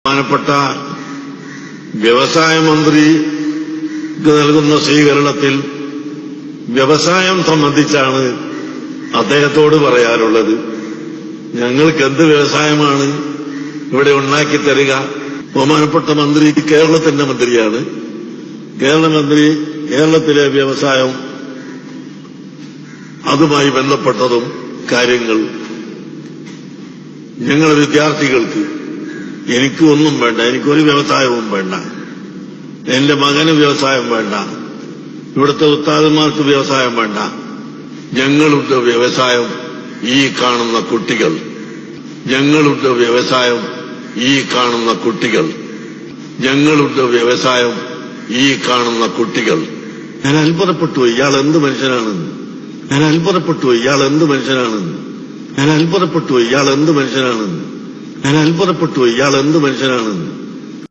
ബഹുമാനപ്പെട്ട വ്യവസായ മന്ത്രിക്ക് നൽകുന്ന സ്വീകരണത്തിൽ വ്യവസായം സംബന്ധിച്ചാണ് അദ്ദേഹത്തോട് പറയാനുള്ളത്. ഞങ്ങൾക്ക് എന്ത് വ്യവസായമാണ് ഇവിടെ ഉണ്ടാക്കി തരിക? ബഹുമാനപ്പെട്ട മന്ത്രി കേരളത്തിന്റെ മന്ത്രിയാണ്. കേരളത്തിലെ വ്യവസായം, അതുമായി ബന്ധപ്പെട്ടതും കാര്യങ്ങൾ ഞങ്ങൾ വിദ്യാർത്ഥികൾക്ക്, എനിക്ക് ഒന്നും വേണ്ട, എനിക്കൊരു വ്യവസായവും വേണ്ട, എന്റെ മകന് വ്യവസായം വേണ്ട, ഇവിടുത്തെ ഉസ്താദന്മാർക്ക് വ്യവസായം വേണ്ട. ഞങ്ങളുടെ വ്യവസായം ഈ കാണുന്ന കുട്ടികൾ, ഞങ്ങളുടെ വ്യവസായം ഈ കാണുന്ന കുട്ടികൾ, ഞങ്ങളുടെ വ്യവസായം ഈ കാണുന്ന കുട്ടികൾ. ഞാൻ അത്ഭുതപ്പെട്ടു, ഇയാൾ എന്ത് മനുഷ്യനാണെന്ന്. ഞാൻ അത്ഭുതപ്പെട്ടു, ഇയാൾ എന്ത് മനുഷ്യനാണെന്ന്. ഞാൻ അത്ഭുതപ്പെട്ടു, ഇയാൾ എന്ത് മനുഷ്യനാണെന്ന്. ഞാൻ അത്ഭുതപ്പെട്ടു, ഇയാൾ എന്ത് മനുഷ്യനാണെന്ന്.